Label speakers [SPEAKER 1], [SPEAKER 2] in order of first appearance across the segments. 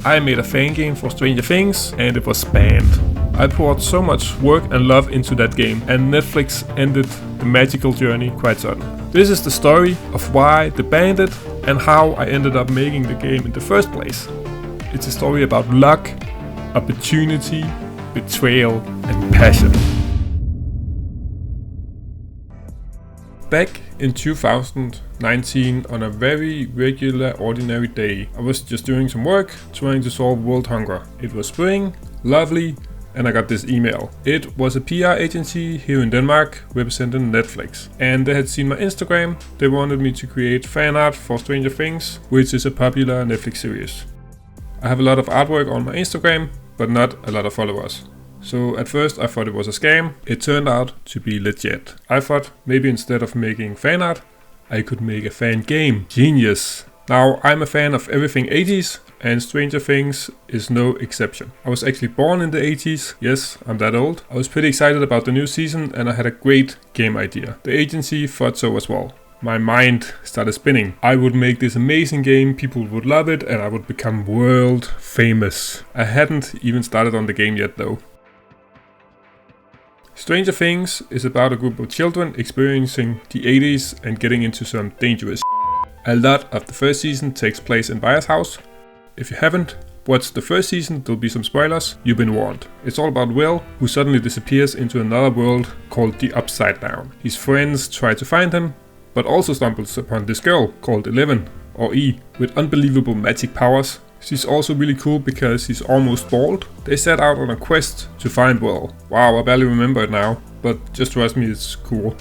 [SPEAKER 1] I made a fan game for Stranger Things and it was banned. I poured so much work and love into that game, and Netflix ended the magical journey quite sudden. This is the story of why they banned it and how I ended up making the game in the first place. It's a story about luck, opportunity, betrayal, and passion. Back in 2019, on a very regular, ordinary day, I was just doing some work, trying to solve world hunger. It was spring, lovely, and I got this email. It was a PR agency here in Denmark representing Netflix, and they had seen my Instagram. They wanted me to create fan art for Stranger Things, which is a popular Netflix series. I have a lot of artwork on my Instagram, but not a lot of followers. So at first I thought it was a scam. It turned out to be legit. I thought maybe instead of making fan art, I could make a fan game. Genius! Now, I'm a fan of everything 80s, and Stranger Things is no exception. I was actually born in the 80s, yes, I'm that old. I was pretty excited about the new season and I had a great game idea. The agency thought so as well. My mind started spinning. I would make this amazing game, people would love it, and I would become world famous. I hadn't even started on the game yet though. Stranger Things is about a group of children experiencing the 80s and getting into some dangerous shit. A lot of the first season takes place in Byers' house. If you haven't watched the first season, there'll be some spoilers. You've been warned. It's all about Will, who suddenly disappears into another world called the Upside Down. His friends try to find him, but also stumbles upon this girl called 11, or E, with unbelievable magic powers. She's also really cool because she's almost bald. They set out on a quest to find Will. Wow, I barely remember it now, but just trust me, it's cool.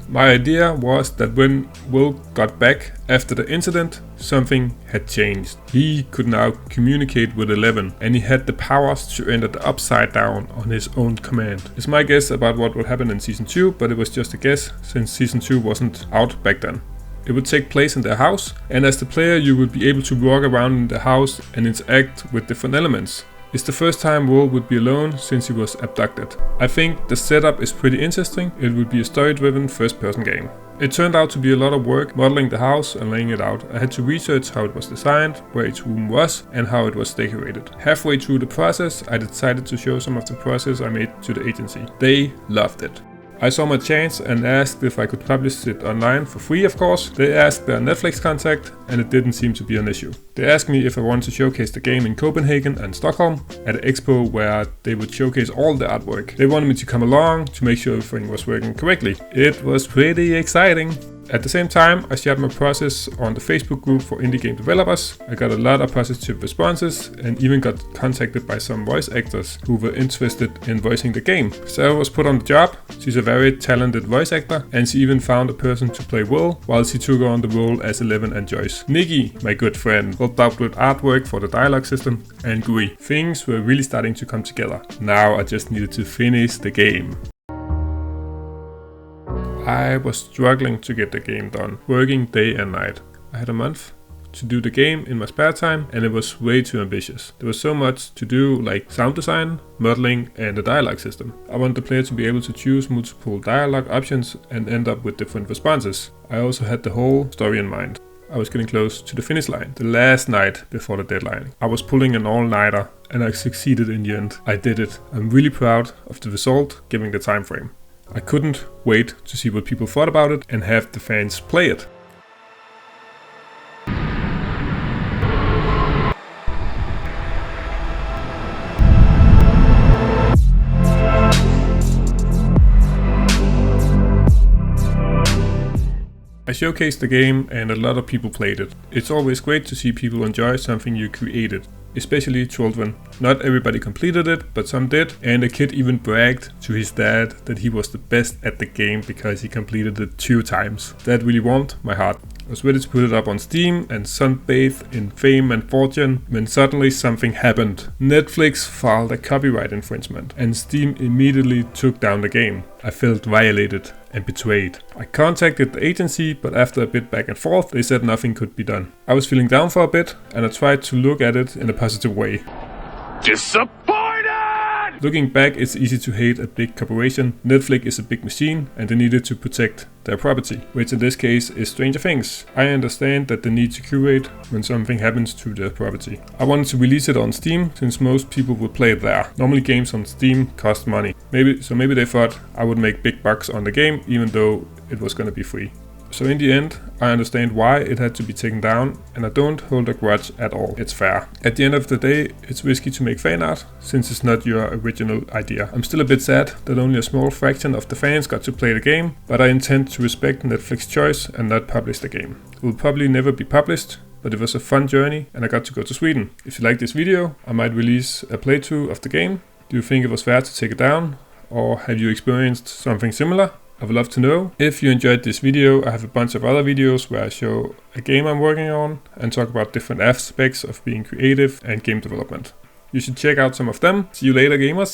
[SPEAKER 1] My idea was that when Will got back after the incident, something had changed. He could now communicate with 11, and he had the powers to enter the Upside Down on his own command. It's my guess about what would happen in Season 2, but it was just a guess since Season 2 wasn't out back then. It would take place in their house, and as the player you would be able to walk around in the house and interact with different elements. It's the first time Will would be alone since he was abducted. I think the setup is pretty interesting. It would be a story-driven first-person game. It turned out to be a lot of work modeling the house and laying it out. I had to research how it was designed, where each room was, and how it was decorated. Halfway through the process, I decided to show some of the process I made to the agency. They loved it. I saw my chance and asked if I could publish it online for free, of course. They asked their Netflix contact, and it didn't seem to be an issue. They asked me if I wanted to showcase the game in Copenhagen and Stockholm at an expo where they would showcase all the artwork. They wanted me to come along to make sure everything was working correctly. It was pretty exciting. At the same time, I shared my process on the Facebook group for indie game developers. I got a lot of positive responses and even got contacted by some voice actors who were interested in voicing the game. Sarah was put on the job. She's a very talented voice actor, and she even found a person to play Will while she took on the role as 11 and Joyce. Nikki, my good friend, helped out with artwork for the dialogue system, and Gui. Things were really starting to come together. Now I just needed to finish the game. I was struggling to get the game done, working day and night. I had a month to do the game in my spare time, and it was way too ambitious. There was so much to do, like sound design, modeling, and the dialogue system. I wanted the player to be able to choose multiple dialogue options and end up with different responses. I also had the whole story in mind. I was getting close to the finish line, the last night before the deadline. I was pulling an all-nighter, and I succeeded in the end. I did it. I'm really proud of the result, given the time frame. I couldn't wait to see what people thought about it and have the fans play it. I showcased the game and a lot of people played it. It's always great to see people enjoy something you created, especially children. Not everybody completed it, but some did, and a kid even bragged to his dad that he was the best at the game because he completed it 2 times. That really warmed my heart. I was ready to put it up on Steam and sunbathe in fame and fortune when suddenly something happened. Netflix filed a copyright infringement and Steam immediately took down the game. I felt violated and betrayed. I contacted the agency, but after a bit back and forth, they said nothing could be done. I was feeling down for a bit and I tried to look at it in a positive way.
[SPEAKER 2] Disappointed!
[SPEAKER 1] Looking back, it's easy to hate a big corporation. Netflix is a big machine and they needed to protect their property, which in this case is Stranger Things. I understand that they need to curate when something happens to their property. I wanted to release it on Steam since most people would play it there. Normally games on Steam cost money. Maybe they thought I would make big bucks on the game even though it was gonna be free. So in the end, I understand why it had to be taken down, and I don't hold a grudge at all. It's fair. At the end of the day, it's risky to make fan art, since it's not your original idea. I'm still a bit sad that only a small fraction of the fans got to play the game, but I intend to respect Netflix's choice and not publish the game. It will probably never be published, but it was a fun journey and I got to go to Sweden. If you like this video, I might release a playthrough of the game. Do you think it was fair to take it down? Or have you experienced something similar? I would love to know. If you enjoyed this video, I have a bunch of other videos where I show a game I'm working on and talk about different aspects of being creative and game development. You should check out some of them. See you later, gamers!